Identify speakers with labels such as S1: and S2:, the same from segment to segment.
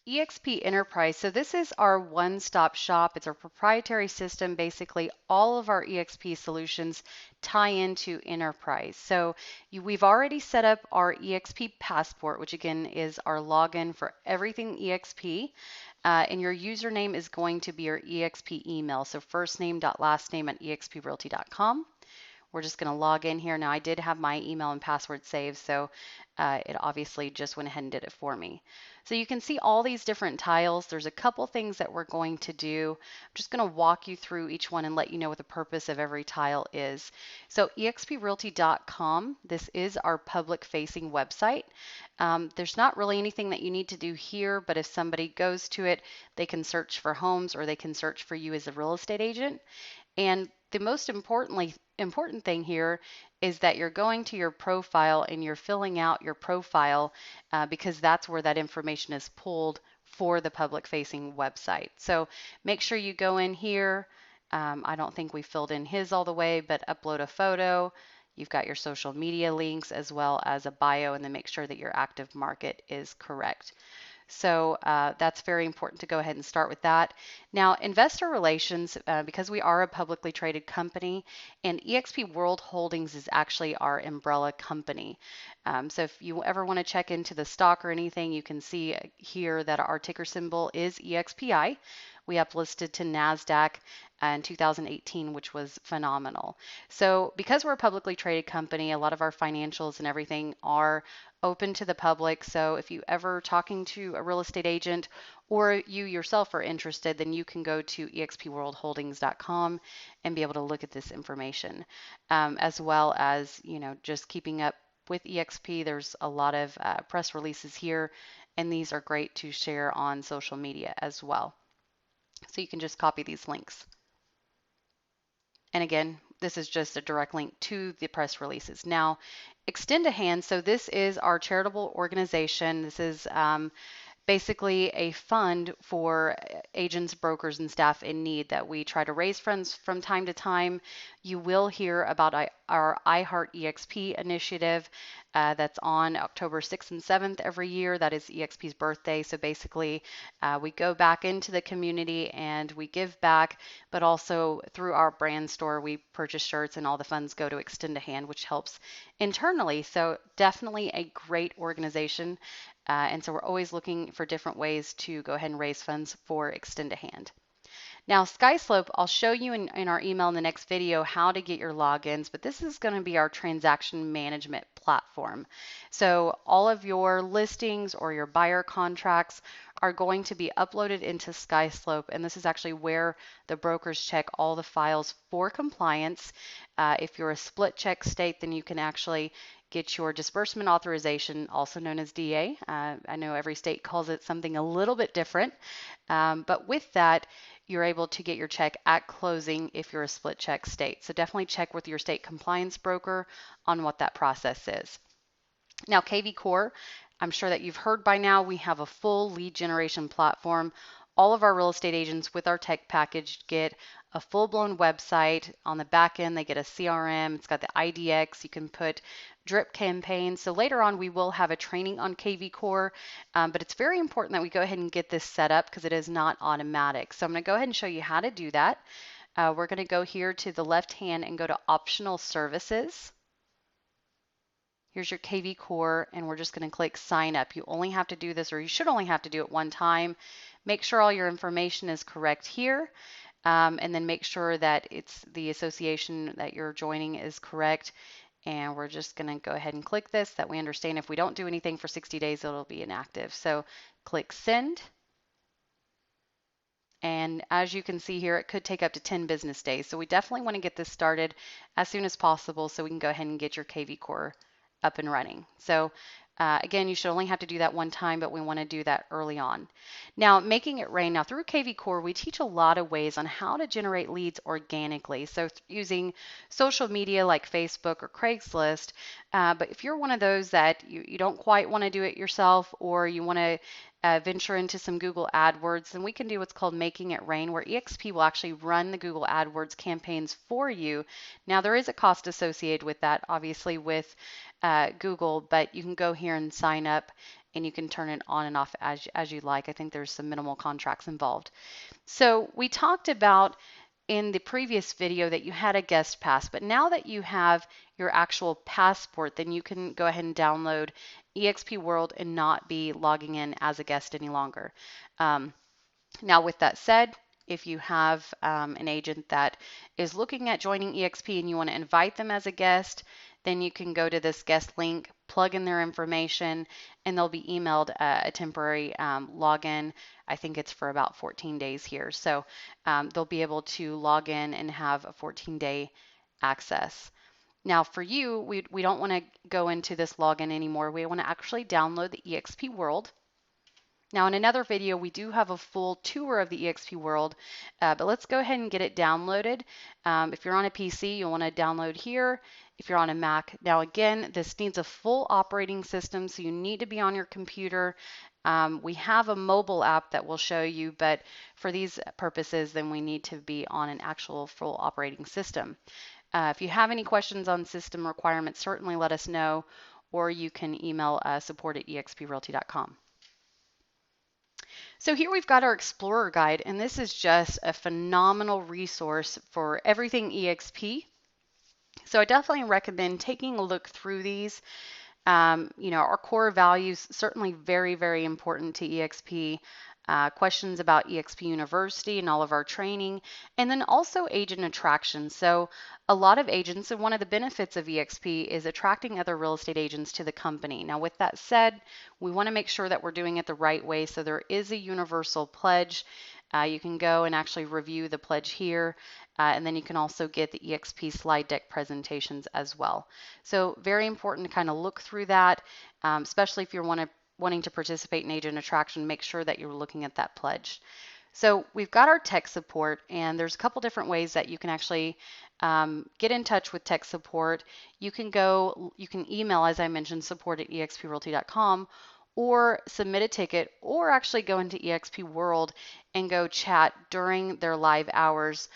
S1: eXp Enterprise. So this is our one-stop shop. It's our proprietary system. Basically, all of our eXp solutions tie into Enterprise. So we've already set up our eXp passport, which again is our login for everything eXp. And your username is going to be your eXp email. So first name dot last name at exprealty.com. We're just going to log in here. Now I did have my email and password saved, so it obviously just went ahead and did it for me. So you can see all these different tiles. There's a couple things that we're going to do. I'm just going to walk you through each one and let you know what the purpose of every tile is. So exprealty.com, this is our public facing website. There's not really anything that you need to do here, but if somebody goes to it, they can search for homes or they can search for you as a real estate agent. And the most important thing here is that you're going to your profile and you're filling out your profile because that's where that information is pulled for the public facing website. So make sure you go in here. I don't think we filled in his all the way, but upload a photo. You've got your social media links as well as a bio, and then make sure that your active market is correct. So that's very important to go ahead and start with that. Now, investor relations, because we are a publicly traded company, and eXp World Holdings is actually our umbrella company. So if you ever want to check into the stock or anything, you can see here that our ticker symbol is EXPI. We uplisted to NASDAQ in 2018, which was phenomenal. So because we're a publicly traded company, a lot of our financials and everything are open to the public. So if you ever talking to a real estate agent or you yourself are interested, then you can go to expworldholdings.com and be able to look at this information, as well as, just keeping up with eXp. There's a lot of press releases here, and these are great to share on social media as well. So you can just copy these links. And again, this is just a direct link to the press releases. Now, Extend a Hand. So this is our charitable organization. This is basically a fund for agents, brokers, and staff in need that we try to raise funds from time to time. You will hear about our iHeart eXp initiative that's on October 6th and 7th every year. That is eXp's birthday. So basically, we go back into the community and we give back, but also through our brand store, we purchase shirts and all the funds go to Extend a Hand, which helps internally. So definitely a great organization. And so we're always looking for different ways to go ahead and raise funds for Extend a Hand. Now, SkySlope, I'll show you in our email in the next video how to get your logins, but this is going to be our transaction management platform. So all of your listings or your buyer contracts are going to be uploaded into SkySlope, and this is actually where the brokers check all the files for compliance. If you're a split check state, then you can actually get your disbursement authorization, also known as DA. I know every state calls it something a little bit different, but with that, you're able to get your check at closing if you're a split check state. So definitely check with your state compliance broker on what that process is. Now, KV Core, I'm sure that you've heard by now, we have a full lead generation platform. All of our real estate agents with our tech package get a full-blown website. On the back end, they get a CRM. It's got the IDX. You can put drip campaigns. So later on, we will have a training on KV Core, but it's very important that we go ahead and get this set up because it is not automatic. So I'm going to go ahead and show you how to do that. We're going to go here to the left hand and go to Optional Services. Here's your KV Core, and we're just going to click Sign Up. You only have to do this, or you should only have to do it one time. Make sure all your information is correct here, and then make sure that it's the association that you're joining is correct. And we're just going to go ahead and click this, that we understand if we don't do anything for 60 days, it'll be inactive. So click Send. And as you can see here, it could take up to 10 business days. So we definitely want to get this started as soon as possible so we can go ahead and get your KV Core up and running. So again, you should only have to do that one time, but we want to do that early on. Now, making it rain. Now, through KV Core, we teach a lot of ways on how to generate leads organically. So using social media like Facebook or Craigslist. But if you're one of those that you don't quite want to do it yourself, or you want to venture into some Google AdWords, then we can do what's called making it rain, where eXp will actually run the Google AdWords campaigns for you. Now, there is a cost associated with that, obviously, with Google, but you can go here and sign up and you can turn it on and off as you like. I think there's some minimal contracts involved. So we talked about in the previous video that you had a guest pass, but now that you have your actual passport, then you can go ahead and download eXp World and not be logging in as a guest any longer. Now, with that said, if you have an agent that is looking at joining eXp and you want to invite them as a guest, then you can go to this guest link, plug in their information, and they'll be emailed a temporary login. I think it's for about 14 days here. So they'll be able to log in and have a 14-day access. Now for you, we don't want to go into this login anymore. We want to actually download the eXp World. Now in another video, we do have a full tour of the eXp World, but let's go ahead and get it downloaded. If you're on a PC, you'll want to download here. If you're on a Mac, now again, this needs a full operating system, so you need to be on your computer. We have a mobile app that will show you, but for these purposes, then we need to be on an actual full operating system. If you have any questions on system requirements, certainly let us know, or you can email support@exprealty.com. So here we've got our Explorer Guide, and this is just a phenomenal resource for everything eXp. So I definitely recommend taking a look through these. Our core values, certainly very, very important to eXp. Questions about eXp University and all of our training, and then also agent attraction. So a lot of agents, and one of the benefits of eXp is attracting other real estate agents to the company. Now with that said, we want to make sure that we're doing it the right way. So there is a universal pledge. You can go and actually review the pledge here, and then you can also get the eXp slide deck presentations as well. So very important to kind of look through that, especially if you're wanting to participate in agent attraction, make sure that you're looking at that pledge. So we've got our tech support, and there's a couple different ways that you can actually get in touch with tech support. You can email, as I mentioned, support@exprealty.com, or submit a ticket, or actually go into eXp World and go chat during their live hours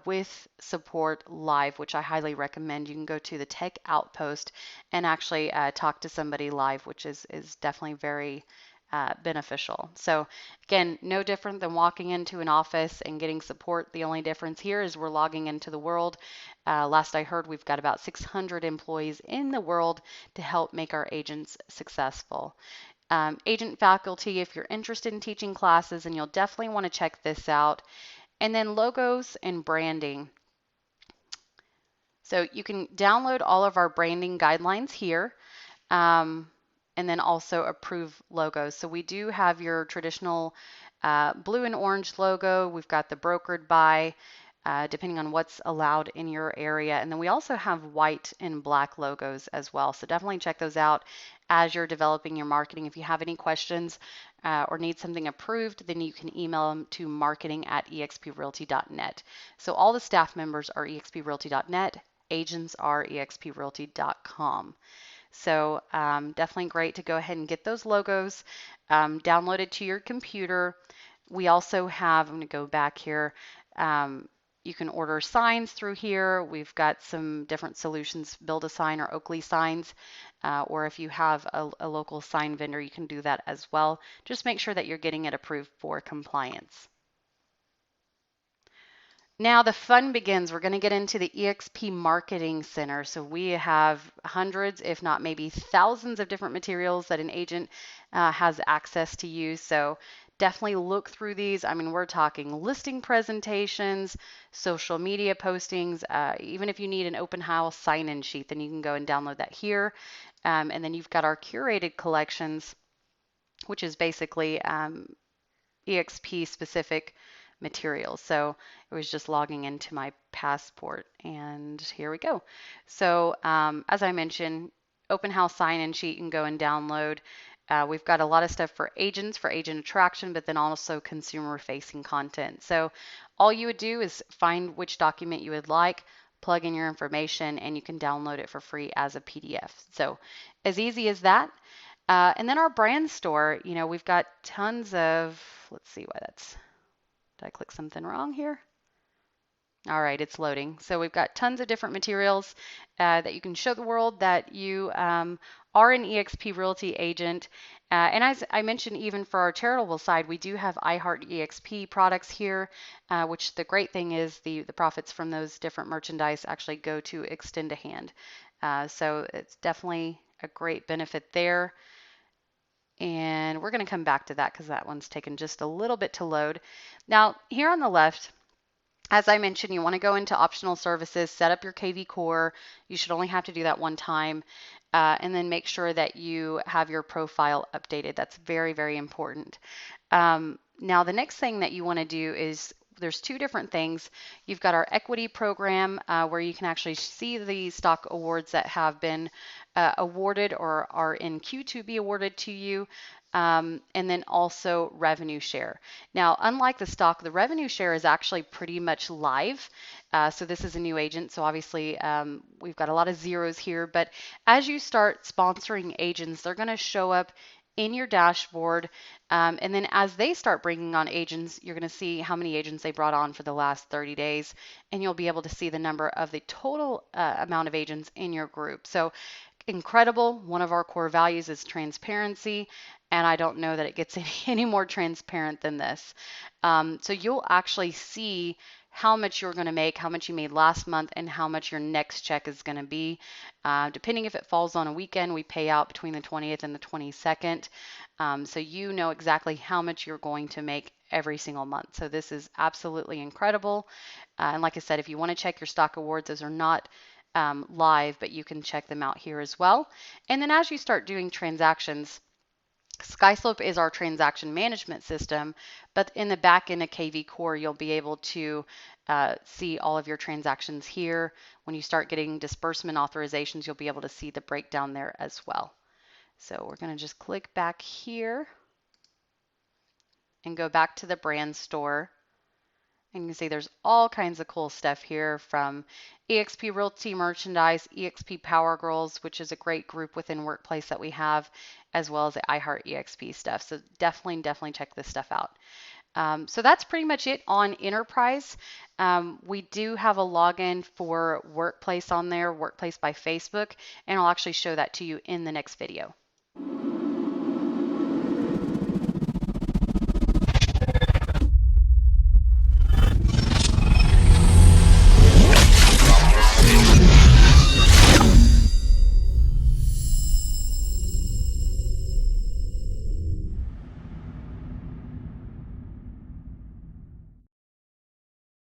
S1: with support live, which I highly recommend. You can go to the Tech Outpost and actually talk to somebody live, which is definitely very beneficial. So again, no different than walking into an office and getting support. The only difference here is we're logging into the World. Last I heard, we've got about 600 employees in the World to help make our agents successful. Agent faculty, if you're interested in teaching classes, and you'll definitely want to check this out. And then logos and branding. So you can download all of our branding guidelines here, and then also approve logos. So we do have your traditional blue and orange logo. We've got the brokered by, depending on what's allowed in your area. And then we also have white and black logos as well. So definitely check those out as you're developing your marketing. If you have any questions or need something approved, then you can email them to marketing@exprealty.net. So all the staff members are exprealty.net, agents are exprealty.com. So definitely great to go ahead and get those logos downloaded to your computer. We also have, I'm going to go back here, you can order signs through here. We've got some different solutions, Build a Sign or Oakley Signs, or if you have a local sign vendor, you can do that as well. Just make sure that you're getting it approved for compliance. Now the fun begins. We're going to get into the eXp Marketing Center. So we have hundreds, if not maybe thousands of different materials that an agent has access to use. So definitely look through these. I mean, we're talking listing presentations, social media postings. Even if you need an open house sign-in sheet, then you can go and download that here. And then you've got our curated collections, which is basically eXp specific materials. So it was just logging into my passport, and here we go. So as I mentioned, open house sign-in sheet you can go and download. We've got a lot of stuff for agents, for agent attraction, but then also consumer facing content. So all you would do is find which document you would like, plug in your information, and you can download it for free as a PDF. So as easy as that. And then our brand store, we've got tons of, let's see why that's, did I click something wrong here? All right, it's loading. So we've got tons of different materials that you can show the world that you are an eXp Realty agent. And as I mentioned, even for our charitable side, we do have iHeart eXp products here, which the great thing is the profits from those different merchandise actually go to Extend a Hand. So it's definitely a great benefit there. And we're going to come back to that because that one's taken just a little bit to load. Now, here on the left, as I mentioned, you want to go into optional services, set up your KV core. You should only have to do that one time. And then make sure that you have your profile updated. That's very, very important. Now, the next thing that you want to do is there's two different things. You've got our equity program where you can actually see the stock awards that have been awarded or are in queue to be awarded to you. And then also revenue share. Now, unlike the stock, the revenue share is actually pretty much live. So this is a new agent. So obviously we've got a lot of zeros here, but as you start sponsoring agents, they're going to show up in your dashboard. And then as they start bringing on agents, you're going to see how many agents they brought on for the last 30 days. And you'll be able to see the number of the total amount of agents in your group. So incredible. One of our core values is transparency, and I don't know that it gets any more transparent than this. So you'll actually see how much you're going to make, how much you made last month, and how much your next check is going to be. Depending if it falls on a weekend, we pay out between the 20th and the 22nd. So you know exactly how much you're going to make every single month. So this is absolutely incredible. And like I said, if you want to check your stock awards, those are not live, but you can check them out here as well. And then as you start doing transactions, SkySlope is our transaction management system, but in the back end of KV Core, you'll be able to see all of your transactions here. When you start getting disbursement authorizations, you'll be able to see the breakdown there as well. So we're going to just click back here and go back to the brand store. And you can see there's all kinds of cool stuff here from eXp Realty merchandise, eXp Power Girls, which is a great group within Workplace that we have, as well as the iHeart eXp stuff. So definitely check this stuff out. So that's pretty much it on Enterprise. We do have a login for Workplace on there, Workplace by Facebook, and I'll actually show that to you in the next video.